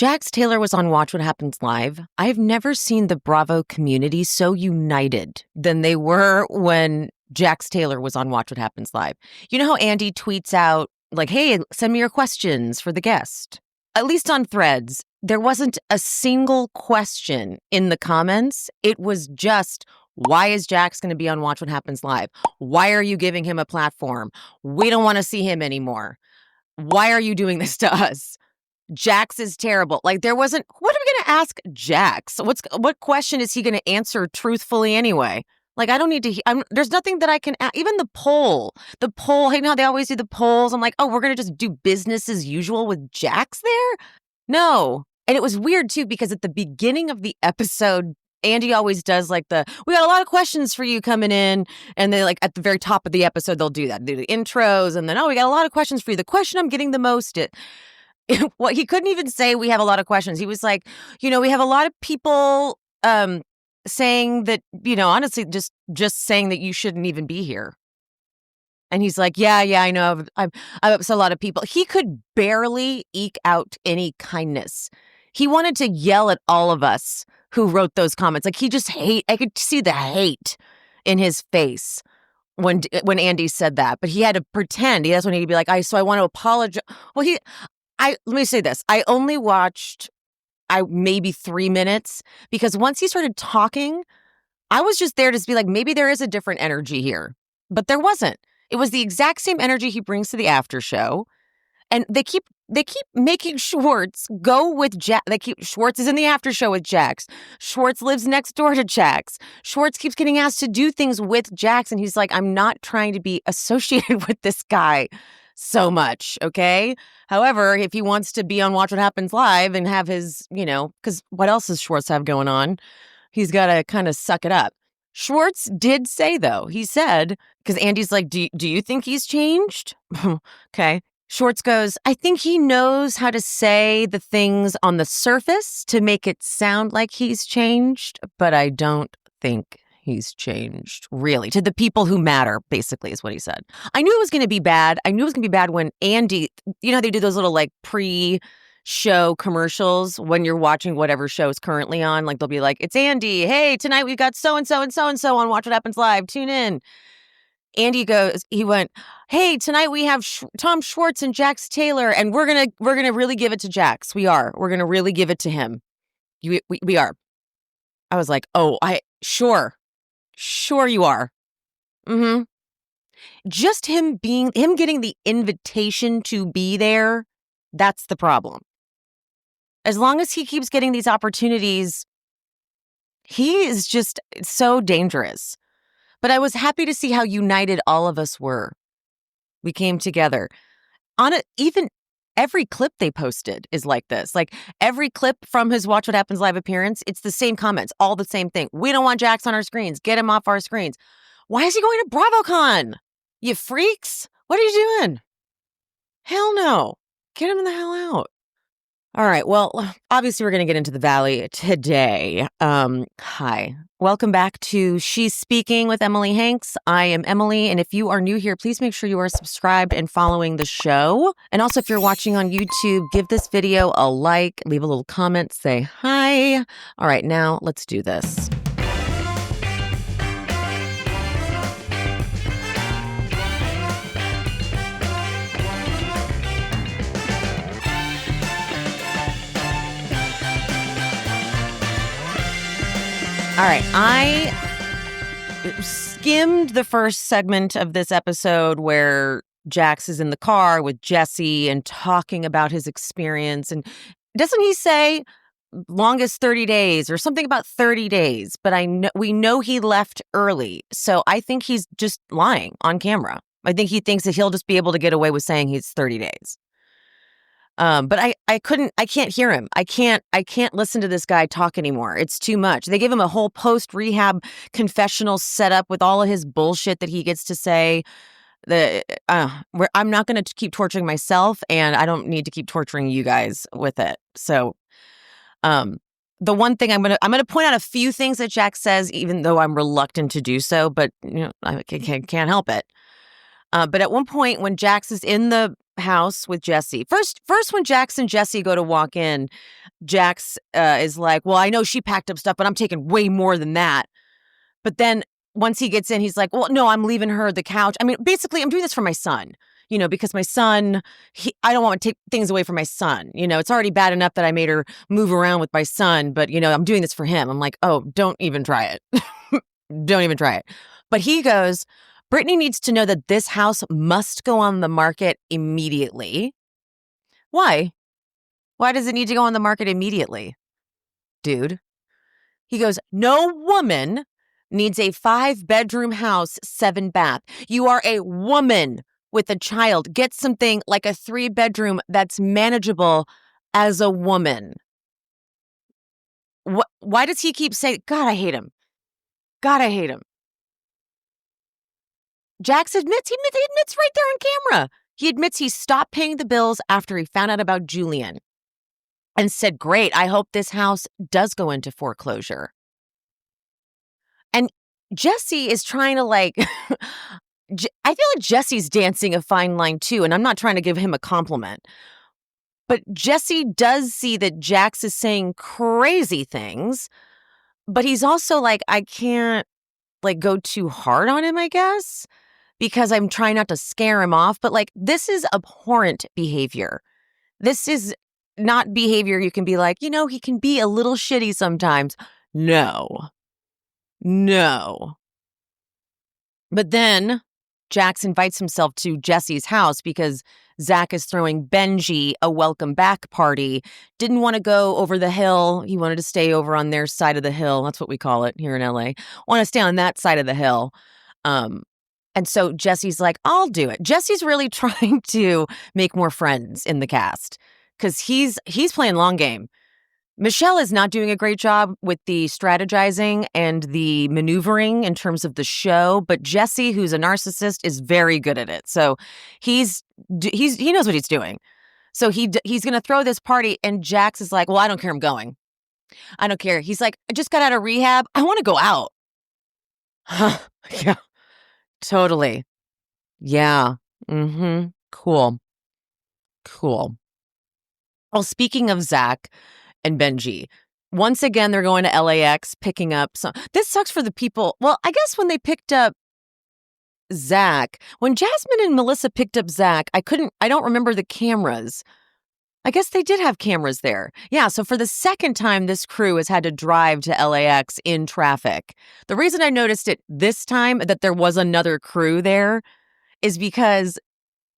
Jax Taylor was on Watch What Happens Live. I've never seen the Bravo community so united than they were when Jax Taylor was on Watch What Happens Live. You know how Andy tweets out, like, hey, send me your questions for the guest? At least on Threads, there wasn't a single question in the comments. It was just, why is Jax going to be on Watch What Happens Live? Why are you giving him a platform? We don't want to see him anymore. Why are you doing this to us? Jax is terrible. Like, there wasn't, what are we going to ask Jax? What question is he going to answer truthfully anyway? Like, I don't need to, there's nothing that I can, even the poll, hey, you know how they always do the polls? I'm like, oh, we're going to just do business as usual with Jax there? No. And it was weird too, because at the beginning of the episode, Andy always does like we got a lot of questions for you coming in. And they like at the very top of the episode, they'll do that, do the intros. And then, oh, we got a lot of questions for you. The question I'm getting the most well, he couldn't even say we have a lot of questions. He was like, you know, we have a lot of people saying that, you know, honestly, just saying that you shouldn't even be here. And he's like, yeah, I know. I've upset a lot of people. He could barely eke out any kindness. He wanted to yell at all of us who wrote those comments. Like, he just I could see the hate in his face when Andy said that. But he had to pretend. That's when he'd be like, I want to apologize. Well, let me say this. I only watched maybe 3 minutes, because once he started talking, I was just there to be like, maybe there is a different energy here. But there wasn't. It was the exact same energy he brings to the after show. And they keep making Schwartz go with Jax. Schwartz is in the after show with Jax. Schwartz lives next door to Jax. Schwartz keeps getting asked to do things with Jax. And he's like, I'm not trying to be associated with this guy so much, okay? However, if he wants to be on Watch What Happens Live and have his, you know, because what else does Schwartz have going on? He's got to kind of suck it up. Schwartz did say, though, he said, because Andy's like, do you think he's changed? Okay. Schwartz goes, I think he knows how to say the things on the surface to make it sound like he's changed, but I don't think he's changed, really, to the people who matter, basically, is what he said. I knew it was going to be bad. I knew it was going to be bad when Andy, you know, they do those little like pre-show commercials when you're watching whatever show is currently on. Like, they'll be like, it's Andy. Hey, tonight we've got so-and-so and so-and-so on Watch What Happens Live. Tune in. Andy went, hey, tonight we have Tom Schwartz and Jax Taylor, and we're gonna really give it to Jax. We're gonna really give it to him. We are. I was like, oh, sure you are. Mm-hmm. Just him getting the invitation to be there, that's the problem. As long as he keeps getting these opportunities, he is just so dangerous. But I was happy to see how united all of us were. We came together. Even every clip they posted is like this. Like, every clip from his Watch What Happens Live appearance, it's the same comments, all the same thing. We don't want Jax on our screens. Get him off our screens. Why is he going to BravoCon? You freaks? What are you doing? Hell no. Get him the hell out. All right. Well, obviously, we're going to get into the Valley today. Hi. Welcome back to She's Speaking with Emily Hanks. I am Emily, and if you are new here, please make sure you are subscribed and following the show. And also, if you're watching on YouTube, give this video a like, leave a little comment, say hi. All right, now let's do this. All right, I skimmed the first segment of this episode where Jax is in the car with Jesse and talking about his experience. And doesn't he say longest 30 days or something about 30 days? But we know he left early. So I think he's just lying on camera. I think he thinks that he'll just be able to get away with saying he's 30 days. But I can't hear him. I can't listen to this guy talk anymore. It's too much. They give him a whole post-rehab confessional set up with all of his bullshit that he gets to say. I'm not going to keep torturing myself, and I don't need to keep torturing you guys with it. So, the one thing I'm gonna point out a few things that Jax says, even though I'm reluctant to do so, but you know, I can't help it. But at one point when Jax is in the house with Jesse. First when Jax and Jesse go to walk in, Jax is like, well, I know she packed up stuff, but I'm taking way more than that. But then once he gets in, he's like, well, no, I'm leaving her the couch. I mean, basically, I'm doing this for my son, because my son, I don't want to take things away from my son. It's already bad enough that I made her move around with my son, but, I'm doing this for him. I'm like, oh, don't even try it. Don't even try it. But he goes, Brittany needs to know that this house must go on the market immediately. Why? Why does it need to go on the market immediately, dude? He goes, no woman needs a 5-bedroom house, 7-bath. You are a woman with a child. Get something like a 3-bedroom that's manageable as a woman. Why does he keep saying, God, I hate him. God, I hate him. Jax admits, he admits right there on camera. He admits he stopped paying the bills after he found out about Julian and said, great, I hope this house does go into foreclosure. And Jesse is trying to I feel like Jesse's dancing a fine line too, and I'm not trying to give him a compliment. But Jesse does see that Jax is saying crazy things, but he's also like, I can't go too hard on him, I guess, because I'm trying not to scare him off. But this is abhorrent behavior. This is not behavior you can be like, he can be a little shitty sometimes. No. But then Jax invites himself to Jesse's house because Zach is throwing Benji a welcome back party. Didn't want to go over the hill. He wanted to stay over on their side of the hill. That's what we call it here in LA. Want to stay on that side of the hill. And so Jesse's like, I'll do it. Jesse's really trying to make more friends in the cast because he's playing long game. Michelle is not doing a great job with the strategizing and the maneuvering in terms of the show, but Jesse, who's a narcissist, is very good at it. So he knows what he's doing. So he's going to throw this party, and Jax is like, well, I don't care. I'm going. I don't care. He's like, I just got out of rehab. I want to go out. Yeah, totally. Yeah. Mm-hmm. Cool. Well, speaking of Zach and Benji, once again, they're going to LAX, picking up some. This sucks for the people. Well, I guess when they picked up Zach, when Jasmine and Melissa picked up Zach, I don't remember the cameras. I guess they did have cameras there. Yeah, so for the second time, this crew has had to drive to LAX in traffic. The reason I noticed it this time, that there was another crew there, is because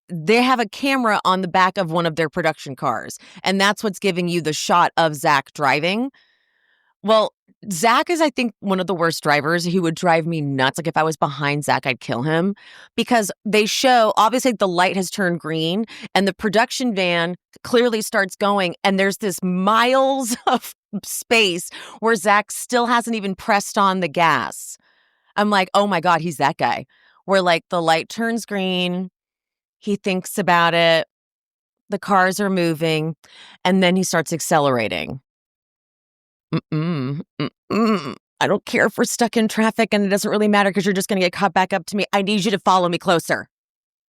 they have a camera on the back of one of their production cars, and that's what's giving you the shot of Zach driving. Well, Zach is, I think, one of the worst drivers. He would drive me nuts. If I was behind Zach, I'd kill him because they show, obviously, the light has turned green and the production van clearly starts going, and there's this miles of space where Zach still hasn't even pressed on the gas. I'm like, oh my God, he's that guy where the light turns green. He thinks about it. The cars are moving, and then he starts accelerating. I don't care if we're stuck in traffic, and it doesn't really matter because you're just going to get caught back up to me. I need you to follow me closer.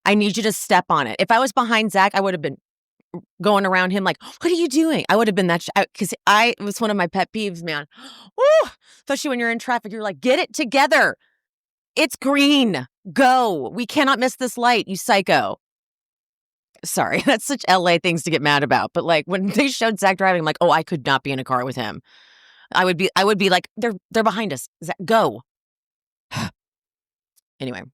I need you to step on it. If I was behind Zach, I would have been going around him like, what are you doing? I would have been that, because it was one of my pet peeves, man. Woo! Especially when you're in traffic, you're like, get it together. It's green. Go. We cannot miss this light, you psycho. Sorry, that's such LA things to get mad about. But when they showed Zach driving, I'm like, oh, I could not be in a car with him. I would be like, they're behind us. Zach, go. Anyway,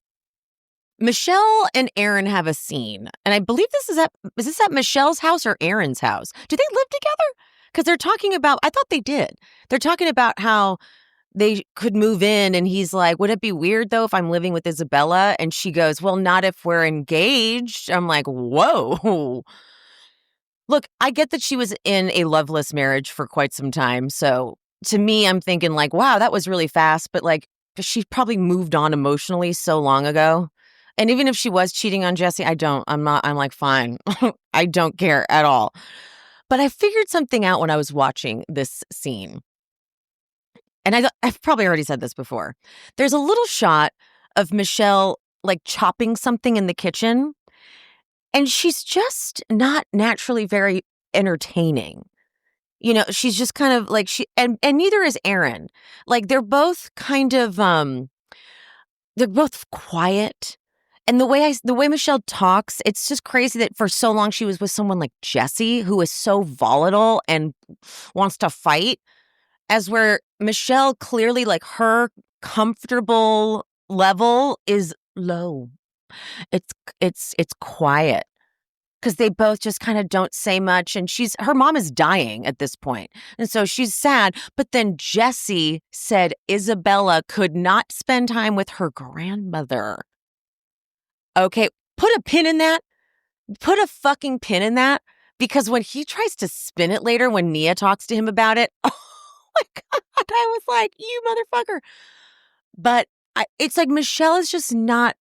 Michelle and Aaron have a scene, and I believe is this at Michelle's house or Aaron's house? Do they live together? Because they're talking about, I thought they did. They're talking about how they could move in, and he's like, would it be weird though if I'm living with Isabella? And she goes, well, not if we're engaged. I'm like, whoa. Look, I get that she was in a loveless marriage for quite some time. So to me, I'm thinking wow, that was really fast. But she probably moved on emotionally so long ago. And even if she was cheating on Jesse, I'm like, fine. I don't care at all. But I figured something out when I was watching this scene. And I've probably already said this before. There's a little shot of Michelle chopping something in the kitchen. And she's just not naturally very entertaining. You know, she's just kind of like and neither is Aaron. Like they're both kind of they're both quiet. And the way Michelle talks, it's just crazy that for so long she was with someone like Jesse, who is so volatile and wants to fight, as where Michelle clearly, like, her comfortable level is low. It's quiet because they both just kind of don't say much. And her mom is dying at this point. And so she's sad. But then Jesse said Isabella could not spend time with her grandmother. Okay, put a pin in that. Put a fucking pin in that. Because when he tries to spin it later, when Nia talks to him about it, oh my God, I was like, you motherfucker. But it's like Michelle is just not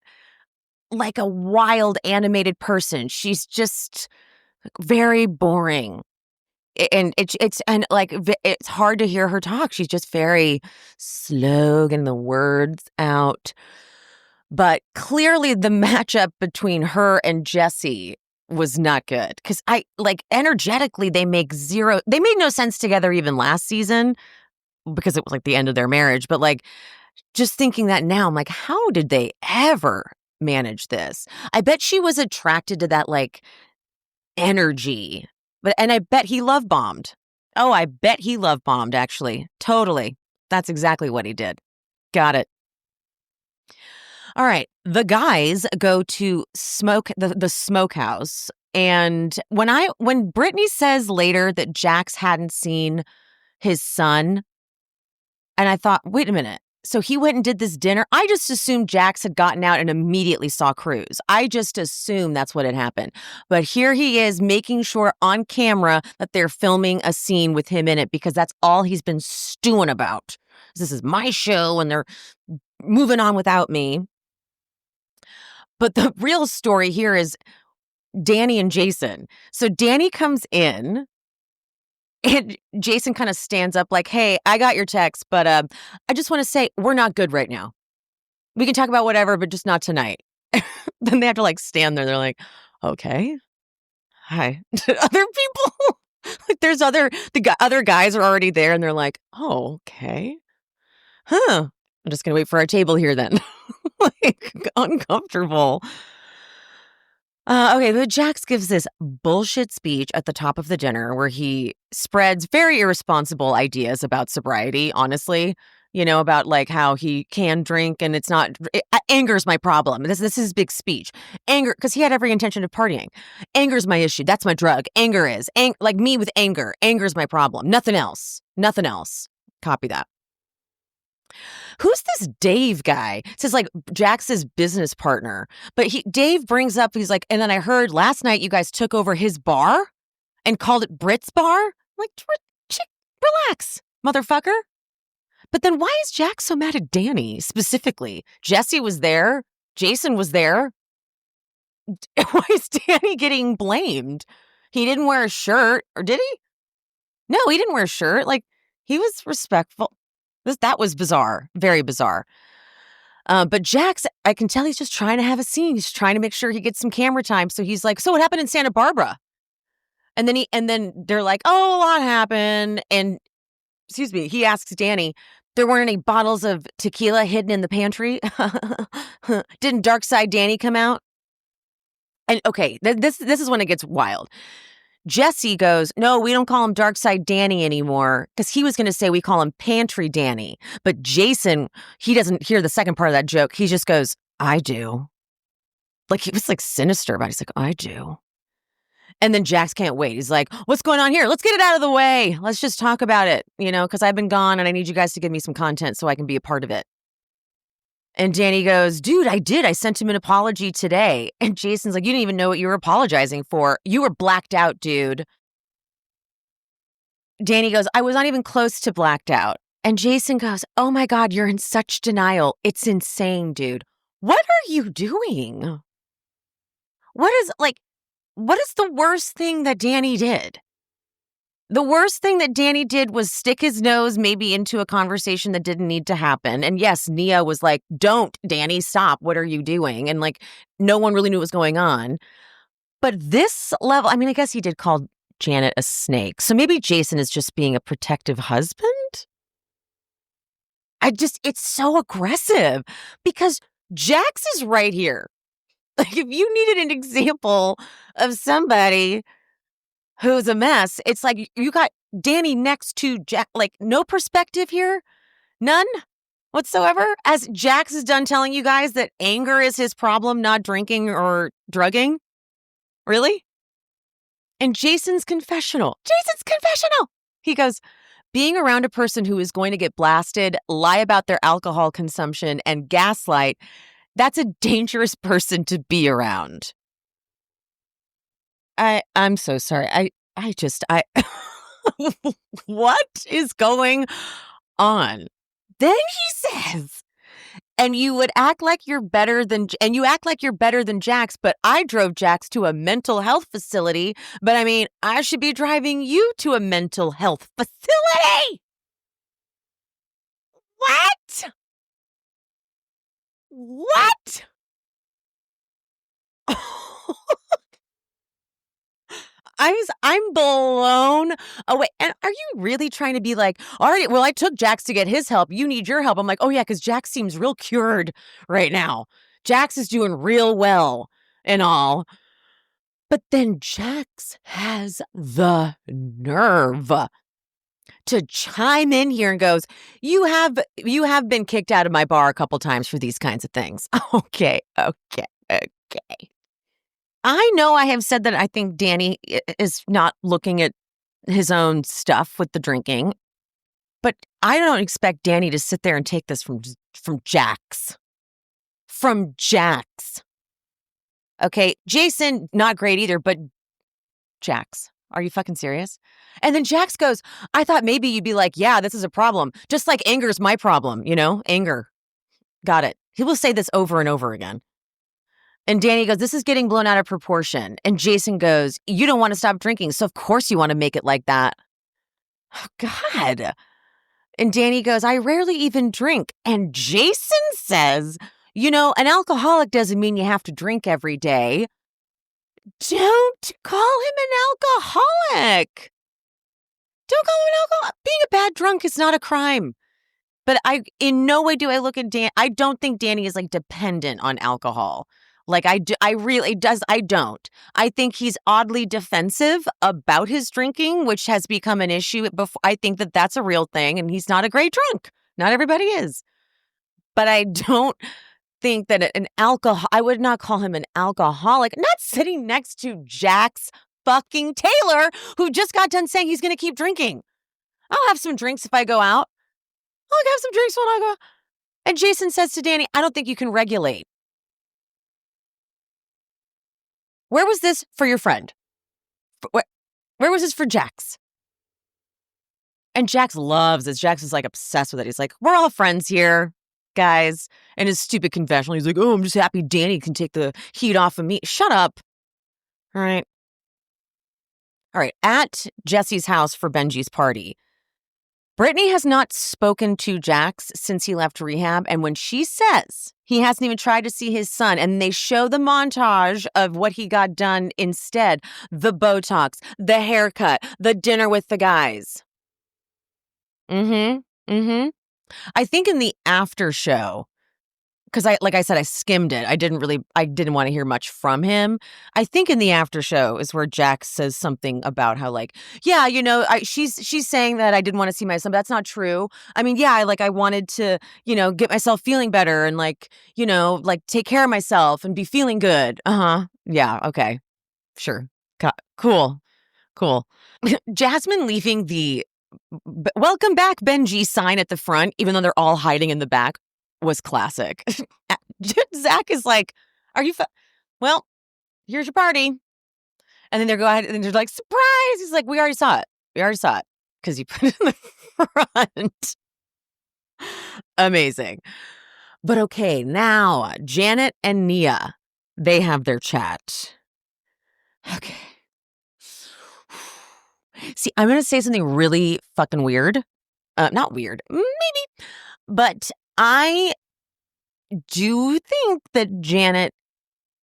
like a wild animated person. She's just very boring. And it's hard to hear her talk. She's just very slow getting the words out. But clearly the matchup between her and Jesse was not good. Because energetically, they made no sense together even last season because it was like the end of their marriage. But like, just thinking that now, I'm like, how did they ever manage this? I bet she was attracted to that like energy. And I bet he love bombed. Oh, I bet he love bombed, actually. Totally. That's exactly what he did. Got it. All right. The guys go to the smokehouse. And when Brittany says later that Jax hadn't seen his son, and I thought, wait a minute. So he went and did this dinner. I just assumed Jax had gotten out and immediately saw Cruz. I just assumed that's what had happened. But here he is making sure on camera that they're filming a scene with him in it because that's all he's been stewing about. This is my show and they're moving on without me. But the real story here is Danny and Jason. So Danny comes in. And Jason kind of stands up like, hey, I got your text, but I just want to say we're not good right now. We can talk about whatever, but just not tonight. Then they have to like stand there. They're like, okay. Hi. Other people, like there's other guys are already there and they're like, oh, okay. Huh. I'm just going to wait for our table here then. Like uncomfortable. Okay, but Jax gives this bullshit speech at the top of the dinner where he spreads very irresponsible ideas about sobriety, honestly. You know, about like how he can drink and it's not... Anger's my problem. This is his big speech. Anger, because he had every intention of partying. Anger's my issue. That's my drug. Anger is. Like me with anger. Anger's my problem. Nothing else. Nothing else. Copy that. Who's this Dave guy? It says like Jax's business partner. But Dave brings up, he's like, and then I heard last night you guys took over his bar and called it Britt's bar. I'm like, relax, motherfucker. But then why is Jax so mad at Danny specifically? Jesse was there. Jason was there. Why is Danny getting blamed? He didn't wear a shirt, or did he? No, he didn't wear a shirt. Like, he was respectful. That was bizarre. Very bizarre. But Jax, I can tell he's just trying to have a scene. He's trying to make sure he gets some camera time. So he's like, so what happened in Santa Barbara? And then they're like, oh, a lot happened. And he asks Danny, there weren't any bottles of tequila hidden in the pantry? Didn't Dark Side Danny come out? And okay, this is when it gets wild. Jesse goes, no, we don't call him Dark Side Danny anymore, because he was going to say we call him Pantry Danny. But Jason, he doesn't hear the second part of that joke. He just goes, I do. Like, he was like sinister about it. He's like, I do. And then Jax can't wait. He's like, what's going on here? Let's get it out of the way. Let's just talk about it, because I've been gone and I need you guys to give me some content so I can be a part of it. And Danny goes, dude, I did. I sent him an apology today. And Jason's like, you didn't even know what you were apologizing for. You were blacked out, dude. Danny goes, I was not even close to blacked out. And Jason goes, oh my God, you're in such denial. It's insane, dude. What are you doing? What is the worst thing that Danny did? The worst thing that Danny did was stick his nose maybe into a conversation that didn't need to happen. And yes, Nia was like, don't, Danny, stop. What are you doing? And like, no one really knew what was going on. But this level, I mean, I guess he did call Janet a snake. So maybe Jason is just being a protective husband? It's so aggressive because Jax is right here. Like, if you needed an example of somebody who's a mess, it's like you got Danny next to Jax. Like, no perspective here? None whatsoever? As Jax is done telling you guys that anger is his problem, not drinking or drugging? Really? And Jason's confessional. He goes, being around a person who is going to get blasted, lie about their alcohol consumption, and gaslight, that's a dangerous person to be around. I'm so sorry. What is going on? Then he says, and you act like you're better than Jax, but I drove Jax to a mental health facility, but I mean, I should be driving you to a mental health facility. What? I'm blown away. And are you really trying to be like, all right, well, I took Jax to get his help. You need your help. I'm like, oh yeah, because Jax seems real cured right now. Jax is doing real well and all. But then Jax has the nerve to chime in here and goes, you have been kicked out of my bar a couple times for these kinds of things. Okay. I know I have said that I think Danny is not looking at his own stuff with the drinking, but I don't expect Danny to sit there and take this from Jax. From Jax. Okay, Jason, not great either, but Jax, are you fucking serious? And then Jax goes, I thought maybe you'd be like, yeah, this is a problem. Just like anger's my problem, anger. Got it. He will say this over and over again. And Danny goes, this is getting blown out of proportion. And Jason goes, you don't want to stop drinking, so of course you want to make it like that. Oh, God. And Danny goes, I rarely even drink. And Jason says, an alcoholic doesn't mean you have to drink every day. Don't call him an alcoholic. Don't call him an alcoholic. Being a bad drunk is not a crime. But in no way do I look at Dan. I don't think Danny is like dependent on alcohol. Like I don't. I think he's oddly defensive about his drinking, which has become an issue before. I think that that's a real thing, and he's not a great drunk. Not everybody is. But I don't think that I would not call him an alcoholic. Not sitting next to Jax fucking Taylor, who just got done saying he's going to keep drinking. I'll have some drinks if I go out. I'll have some drinks when I go. And Jason says to Danny, I don't think you can regulate. Where was this for your friend? Where was this for Jax? And Jax loves this. Jax is like obsessed with it. He's like, we're all friends here, guys. And his stupid confessional, he's like, oh, I'm just happy Danny can take the heat off of me. Shut up. All right. At Jesse's house for Benji's party, Brittany has not spoken to Jax since he left rehab, and when she says he hasn't even tried to see his son, and they show the montage of what he got done instead, the Botox, the haircut, the dinner with the guys. I think in the after show, because I said, I skimmed it. I didn't want to hear much from him. I think in the after show is where Jax says something about how she's saying that I didn't want to see my son, but that's not true. I mean, yeah, I wanted to, get myself feeling better and take care of myself and be feeling good. Yeah. Okay. Sure. Cool. Jasmine leaving the welcome back Benji sign at the front, even though they're all hiding in the back, was classic. Zach is like, are you well, here's your party. And then they go ahead and they're like, surprise. He's like, we already saw it because you put it in the front. Amazing. But okay, now Janet and Nia, they have their chat. Okay. See, I'm going to say something really fucking weird. Not weird, maybe, but I do think that Janet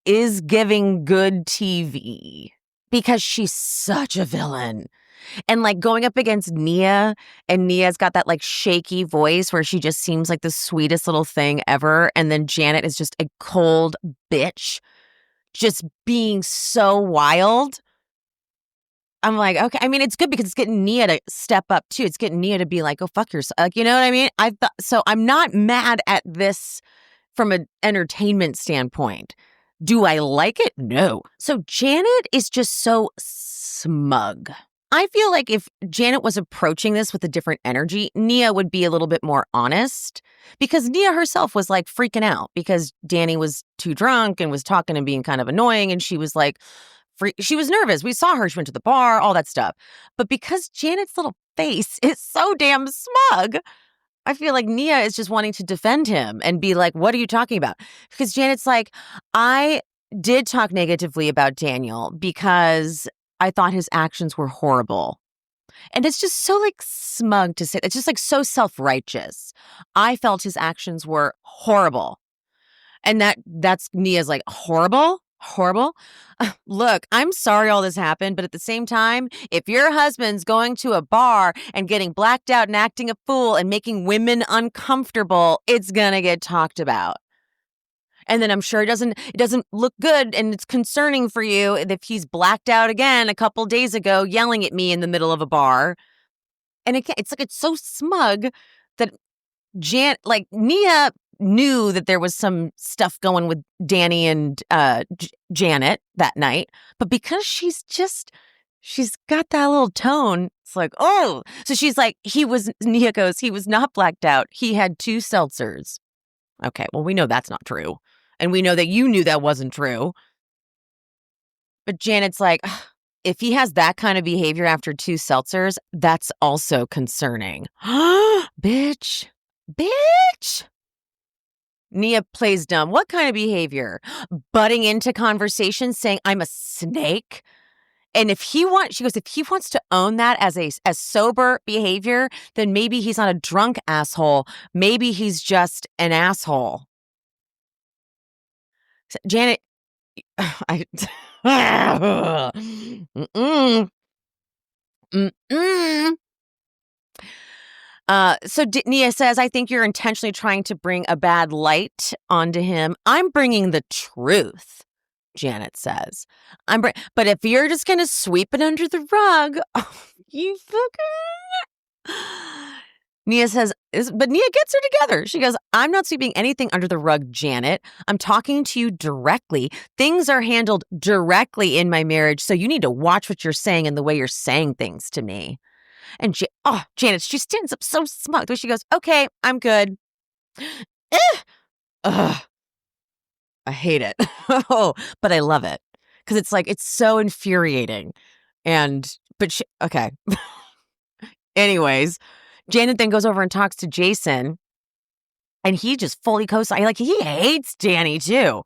is giving good TV because she's such a villain. And like going up against Nia, and Nia's got that like shaky voice where she just seems like the sweetest little thing ever. And then Janet is just a cold bitch, just being so wild. I'm like, okay. I mean, it's good because it's getting Nia to step up too. It's getting Nia to be like, oh, fuck yourself. Like, you know what I mean? So I'm not mad at this from an entertainment standpoint. Do I like it? No. So Janet is just so smug. I feel like if Janet was approaching this with a different energy, Nia would be a little bit more honest, because Nia herself was like freaking out because Danny was too drunk and was talking and being kind of annoying. And she was like, she was nervous. We saw her. She went to the bar, all that stuff. But because Janet's little face is so damn smug, I feel like Nia is just wanting to defend him and be like, what are you talking about? Because Janet's like, I did talk negatively about Daniel because I thought his actions were horrible. And it's just so like smug to say. It's just like so self-righteous. I felt his actions were horrible. And that's Nia's like, horrible? Horrible? Look, I'm sorry all this happened, but at the same time, if your husband's going to a bar and getting blacked out and acting a fool and making women uncomfortable, it's gonna get talked about. And then I'm sure it doesn't look good, and it's concerning for you if he's blacked out again a couple days ago yelling at me in the middle of a bar. And it's like, it's so smug that Nia knew that there was some stuff going with Danny and Janet that night. But because she's got that little tone, it's like, oh. So she's like, Nia goes, he was not blacked out. He had 2 seltzers. Okay, well, we know that's not true. And we know that you knew that wasn't true. But Janet's like, if he has that kind of behavior after 2 seltzers, that's also concerning. Bitch. Nia plays dumb. What kind of behavior? Butting into conversations, saying I'm a snake. And she goes, if he wants to own that as sober behavior, then maybe he's not a drunk asshole. Maybe he's just an asshole. Janet, So Nia says, I think you're intentionally trying to bring a bad light onto him. I'm bringing the truth, Janet says. But if you're just going to sweep it under the rug, you fucking... Nia says, but Nia gets her together. She goes, I'm not sweeping anything under the rug, Janet. I'm talking to you directly. Things are handled directly in my marriage, so you need to watch what you're saying and the way you're saying things to me. And Janet, she stands up so smug. She goes, okay, I'm good. I hate it. But I love it. Because it's like, it's so infuriating. Okay. Anyways, Janet then goes over and talks to Jason. And he just fully co-signs. Like, he hates Danny too.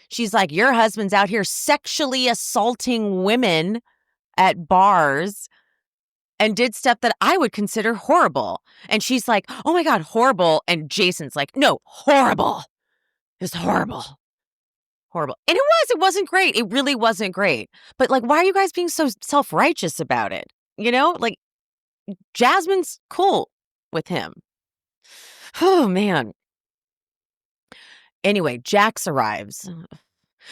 She's like, your husband's out here sexually assaulting women at bars and did stuff that I would consider horrible. And she's like, oh my God, horrible. And Jason's like, no, horrible. It's horrible. Horrible. And it wasn't great. It really wasn't great. But like, why are you guys being so self-righteous about it? You know, like, Jasmine's cool with him. Oh, man. Anyway, Jax arrives.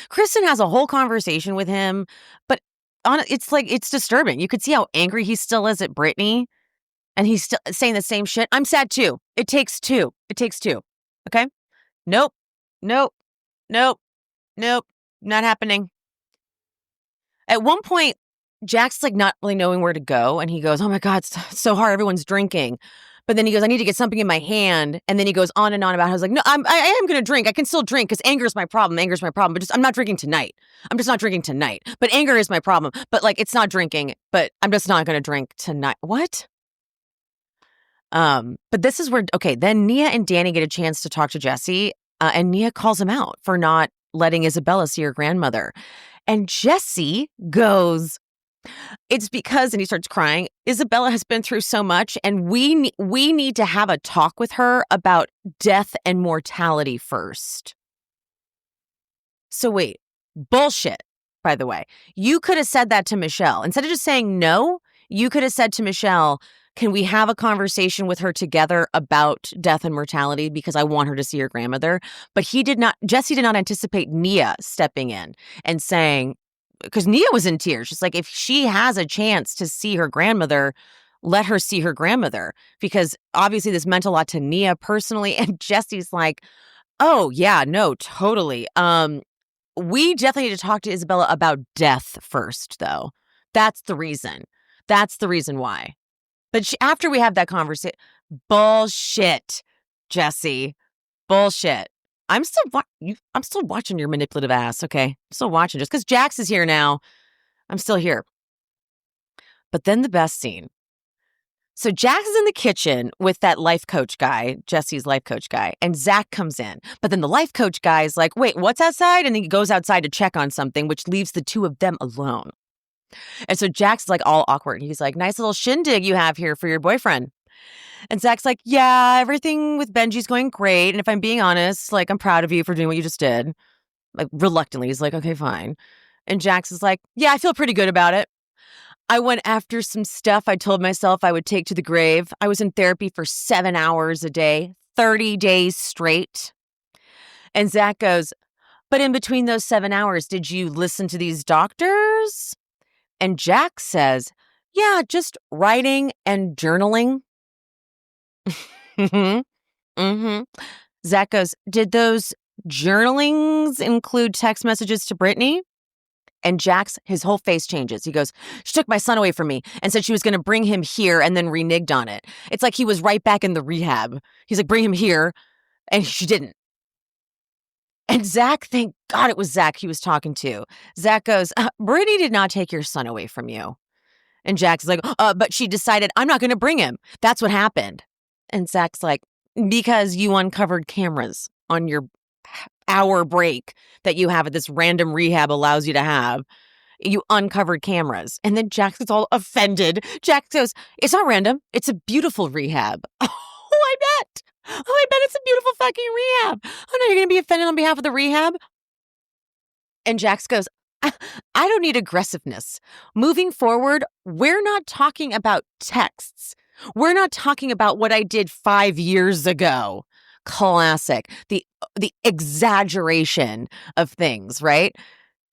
Kristen has a whole conversation with him, but it's disturbing. You could see how angry he still is at Brittany, and he's still saying the same shit. I'm sad too. It takes 2. It takes 2. Okay? Nope. Not happening. At one point, Jack's like not really knowing where to go, and he goes, oh my God, it's so hard. Everyone's drinking. But then he goes, I need to get something in my hand. And then he goes on and on about how he's like, no, I am going to drink. I can still drink because anger is my problem. But I'm not drinking tonight. I'm just not drinking tonight. But anger is my problem. But like, it's not drinking. But I'm just not going to drink tonight. What? But this is where, okay, then Nia and Danny get a chance to talk to Jesse. And Nia calls him out for not letting Isabella see her grandmother. And Jesse goes, it's because, and he starts crying, Isabella has been through so much, and we need to have a talk with her about death and mortality first. So wait, Bullshit, by the way. You could have said that to Michelle. Instead of just saying no, you could have said to Michelle, can we have a conversation with her together about death and mortality because I want her to see her grandmother? But Jesse did not anticipate Nia stepping in and saying, because Nia was in tears. She's like, if she has a chance to see her grandmother, let her see her grandmother, because obviously this meant a lot to Nia personally. And Jesse's like, oh yeah, no, totally. We definitely need to talk to Isabella about death first, though. That's the reason. That's the reason why. But after we have that conversation, bullshit, Jesse, bullshit. I'm still watching your manipulative ass. Okay, I'm still watching just because Jax is here now. I'm still here. But then the best scene. So Jax is in the kitchen with that life coach guy, Jesse's life coach guy, and Zach comes in. But then the life coach guy is like, wait, what's outside? And then he goes outside to check on something, which leaves the two of them alone. And so Jax is like all awkward. He's like, nice little shindig you have here for your boyfriend. And Zach's like, yeah, everything with Benji's going great. And if I'm being honest, like, I'm proud of you for doing what you just did. Like, reluctantly, he's like, okay, fine. And Jax is like, yeah, I feel pretty good about it. I went after some stuff I told myself I would take to the grave. I was in therapy for 7 hours a day, 30 days straight. And Zach goes, but in between those 7 hours, did you listen to these doctors? And Jax says, yeah, just writing and journaling. Zach goes, did those journalings include text messages to Brittany? And Jax, his whole face changes. He goes, she took my son away from me and said she was going to bring him here and then reneged on it. It's like he was right back in the rehab. He's like, bring him here. And she didn't. And Zach, thank God it was Zach he was talking to. Zach goes, Brittany did not take your son away from you. And Jax is like, but she decided I'm not going to bring him. That's what happened. And Zach's like, because you uncovered cameras on your hour break that you have at this random rehab allows you to have. You uncovered cameras. And then Jax gets all offended. Jax goes, it's not random. It's a beautiful rehab. Oh, I bet. Oh, I bet it's a beautiful fucking rehab. Oh, no, you're going to be offended on behalf of the rehab? And Jax goes, I don't need aggressiveness. Moving forward, we're not talking about texts. We're not talking about what I did 5 years ago. Classic. The exaggeration of things, right?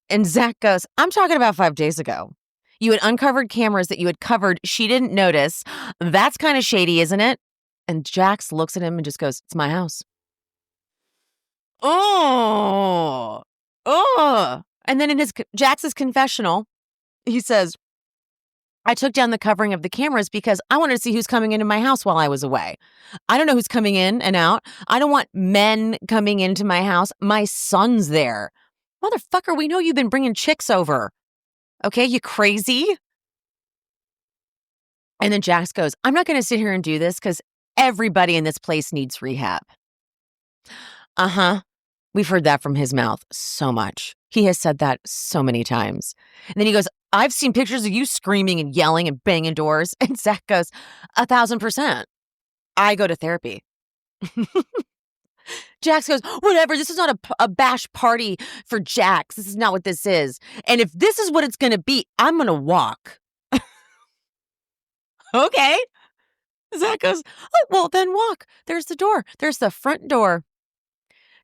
And Zach goes, I'm talking about 5 days ago. You had uncovered cameras that you had covered. She didn't notice. That's kind of shady, isn't it? And Jax looks at him and just goes, it's my house. Oh. And then in Jax's confessional, he says, I took down the covering of the cameras because I wanted to see who's coming into my house while I was away. I don't know who's coming in and out. I don't want men coming into my house. My son's there. Motherfucker, we know you've been bringing chicks over. Okay, you crazy? And then Jax goes, I'm not going to sit here and do this because everybody in this place needs rehab. We've heard that from his mouth so much. He has said that so many times. And then he goes, I've seen pictures of you screaming and yelling and banging doors. And Zach goes, 1,000%. I go to therapy. Jax goes, whatever, this is not a bash party for Jax. This is not what this is. And if this is what it's going to be, I'm going to walk. Okay. Zach goes, oh, well, then walk. There's the door. There's the front door.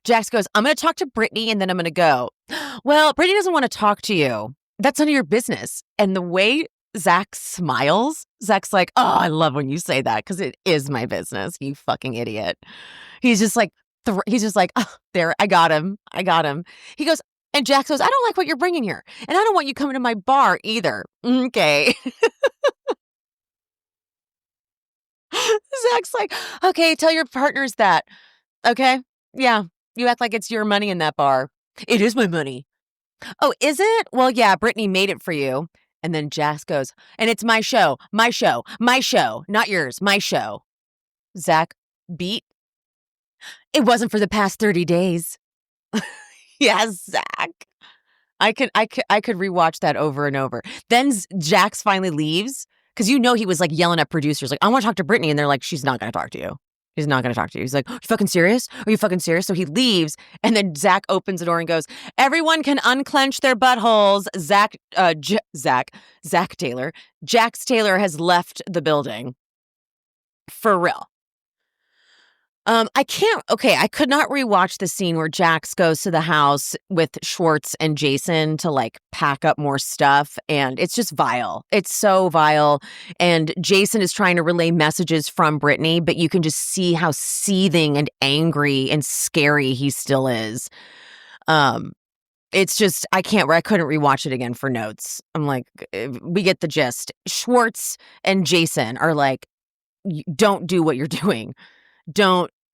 Jax goes, I'm going to talk to Brittany and then I'm going to go. Well, Brittany doesn't want to talk to you. That's none of your business. And the way Zach smiles, Zach's like, oh, I love when you say that because it is my business, you fucking idiot. He's just like, oh, there, I got him. He goes, and Jax goes, I don't like what you're bringing here. And I don't want you coming to my bar either. Okay. Zach's like, okay, tell your partners that. Okay. Yeah. You act like it's your money in that bar. It is my money. Oh, is it? Well, yeah, Brittany made it for you. And then Jax goes, and it's my show, not yours, my show. Zach, beat. It wasn't for the past 30 days. Yes, Zach. I could rewatch that over and over. Then Jax finally leaves because he was like yelling at producers, like, I want to talk to Brittany. And they're like, she's not going to talk to you. He's not going to talk to you. He's like, are you fucking serious? Are you fucking serious? So he leaves, and then Zach opens the door and goes, everyone can unclench their buttholes. Zach Taylor. Jax Taylor has left the building. For real. I could not rewatch the scene where Jax goes to the house with Schwartz and Jason to like pack up more stuff. And it's just vile. It's so vile. And Jason is trying to relay messages from Brittany, but you can just see how seething and angry and scary he still is. It's just, I couldn't rewatch it again for notes. I'm like, we get the gist. Schwartz and Jason are like, don't do what you're doing.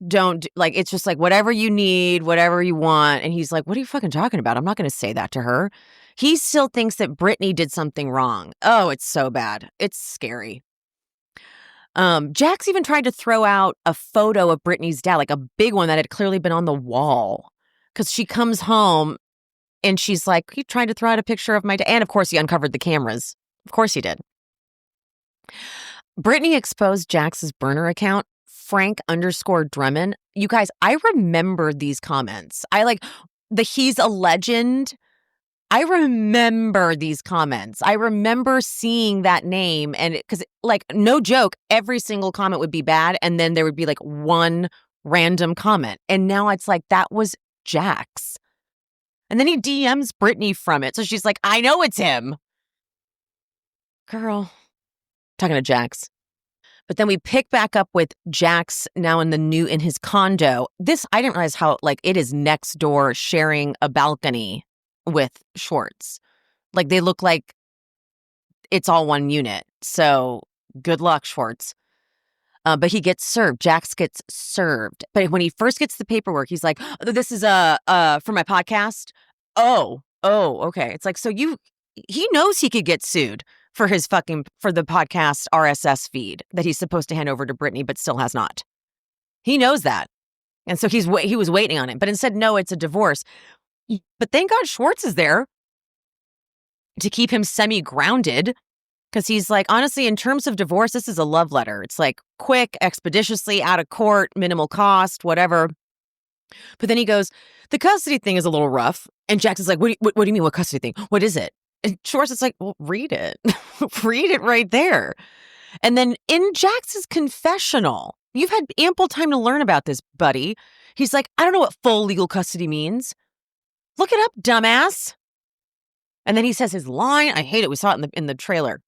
Don't like, it's just like whatever you need, whatever you want. And he's like, what are you fucking talking about? I'm not going to say that to her. He still thinks that Brittany did something wrong. Oh, it's so bad. It's scary. Jax even tried to throw out a photo of Brittany's dad, like a big one that had clearly been on the wall. Because she comes home and she's like, he tried to throw out a picture of my dad. And of course he uncovered the cameras. Of course he did. Brittany exposed Jax's burner account, Frank_Drummond. You guys, I remember these comments. He's a legend. I remember these comments. I remember seeing that name, and because like, no joke, every single comment would be bad, and then there would be like one random comment. And now it's like, that was Jax. And then he DMs Brittany from it. So she's like, I know it's him. Girl. Talking to Jax. But then we pick back up with Jax now in his condo. This, I didn't realize how, like, it is next door sharing a balcony with Schwartz. Like, they look like it's all one unit. So good luck, Schwartz. But he gets served. Jax gets served. But when he first gets the paperwork, he's like, oh, this is for my podcast. Oh, okay. It's like, so he knows he could get sued for the podcast RSS feed that he's supposed to hand over to Brittany, but still has not. He knows that. And so he was waiting on it, but instead, no, it's a divorce. But thank God Schwartz is there to keep him semi-grounded, because he's like, honestly, in terms of divorce, this is a love letter. It's like quick, expeditiously, out of court, minimal cost, whatever. But then he goes, the custody thing is a little rough. And Jax is like, what do you mean, what custody thing? What is it? And Schwartz is like, well, read it. Read it right there. And then in Jax's confessional, you've had ample time to learn about this, buddy. He's like, I don't know what full legal custody means. Look it up, dumbass. And then he says his line. I hate it. We saw it in the trailer.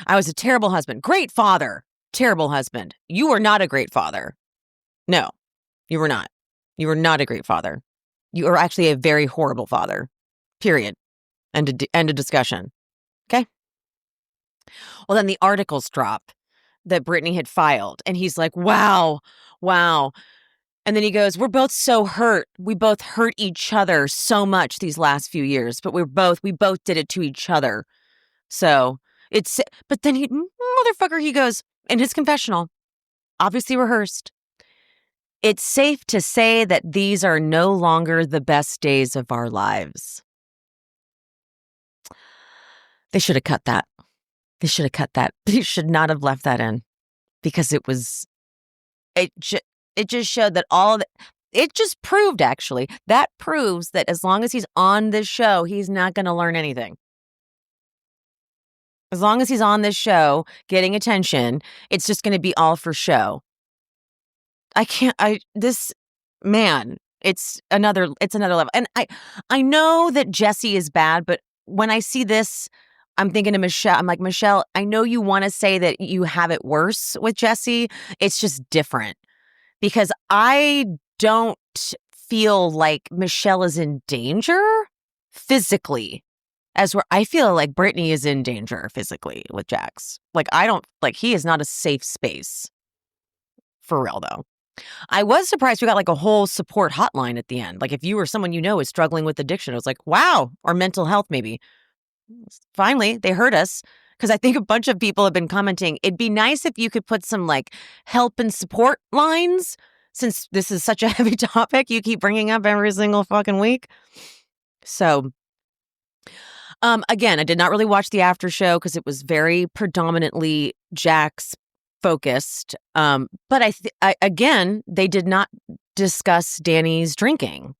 I was a terrible husband. Great father. Terrible husband. You were not a great father. No, you were not. You were not a great father. You are actually a very horrible father. Period. End of discussion. Okay? Well, then the articles drop that Brittany had filed. And he's like, wow. And then he goes, we're both so hurt. We both hurt each other so much these last few years. But we both did it to each other. So but then he goes, in his confessional, obviously rehearsed, it's safe to say that these are no longer the best days of our lives. They should have cut that. They should not have left that in, because it just showed that it just proved, actually, that proves that as long as he's on this show, he's not going to learn anything. As long as he's on this show getting attention, it's just going to be all for show. It's another level. And I know that Jesse is bad, but when I see this, I'm thinking of Michelle. I'm like, Michelle, I know you want to say that you have it worse with Jesse. It's just different, because I don't feel like Michelle is in danger physically, as where I feel like Brittany is in danger physically with Jax. Like, he is not a safe space. For real, though. I was surprised we got like a whole support hotline at the end. Like, if you or someone you know is struggling with addiction, I was like, wow, or mental health maybe. Finally, they heard us, because I think a bunch of people have been commenting, it'd be nice if you could put some like help and support lines, since this is such a heavy topic you keep bringing up every single fucking week. So, again, I did not really watch the after show because it was very predominantly Jax focused. But again, they did not discuss Danny's drinking,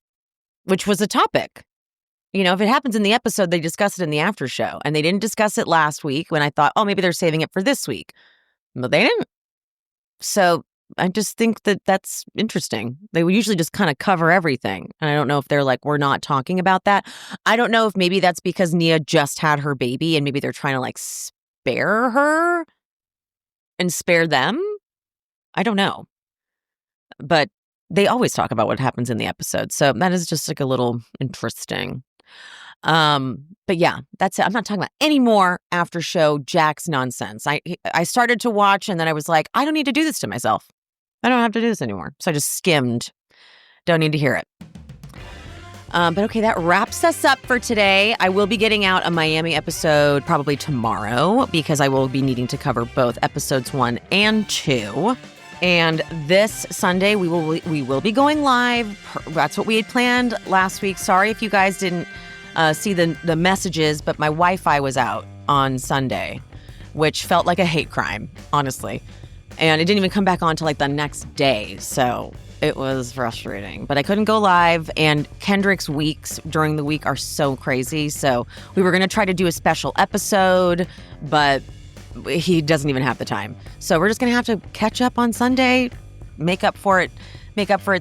which was a topic. If it happens in the episode, they discuss it in the after show. And they didn't discuss it last week when I thought, oh, maybe they're saving it for this week. But they didn't. So I just think that that's interesting. They would usually just kind of cover everything. And I don't know if they're like, we're not talking about that. I don't know if maybe that's because Nia just had her baby and maybe they're trying to like spare her and spare them. I don't know. But they always talk about what happens in the episode. So that is just like a little interesting. But yeah, that's it. I'm not talking about any more after show Jax nonsense. I started to watch and then I was like, I don't need to do this to myself. I don't have to do this anymore. So I just skimmed. Don't need to hear it. But okay, that wraps us up for today. I will be getting out a Miami episode probably tomorrow because I will be needing to cover both episodes 1 and 2. And this Sunday, we will be going live. That's what we had planned last week. Sorry if you guys didn't see the messages, but my Wi-Fi was out on Sunday, which felt like a hate crime, honestly. And it didn't even come back on till like the next day. So it was frustrating. But I couldn't go live. And Kendrick's weeks during the week are so crazy. So we were going to try to do a special episode, but he doesn't even have the time. So we're just going to have to catch up on Sunday, make up for it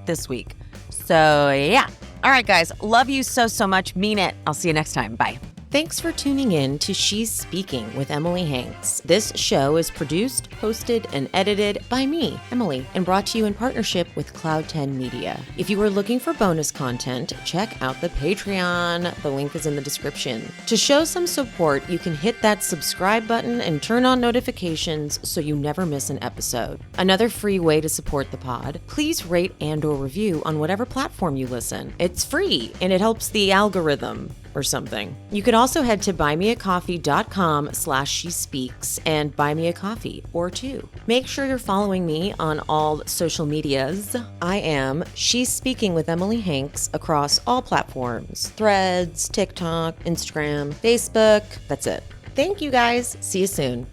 this week. So yeah. All right, guys. Love you so, so much. Mean it. I'll see you next time. Bye. Thanks for tuning in to She's Speaking with Emily Hanks. This show is produced, hosted, and edited by me, Emily, and brought to you in partnership with Cloud 10 Media. If you are looking for bonus content, check out the Patreon. The link is in the description. To show some support, you can hit that subscribe button and turn on notifications so you never miss an episode. Another free way to support the pod, please rate and/or review on whatever platform you listen. It's free, and it helps the algorithm or something. You can also head to buymeacoffee.com/shespeaks and buy me a coffee or two. Make sure you're following me on all social medias. I am She's Speaking with Emily Hanks across all platforms: Threads, TikTok, Instagram, Facebook. That's it. Thank you guys. See you soon.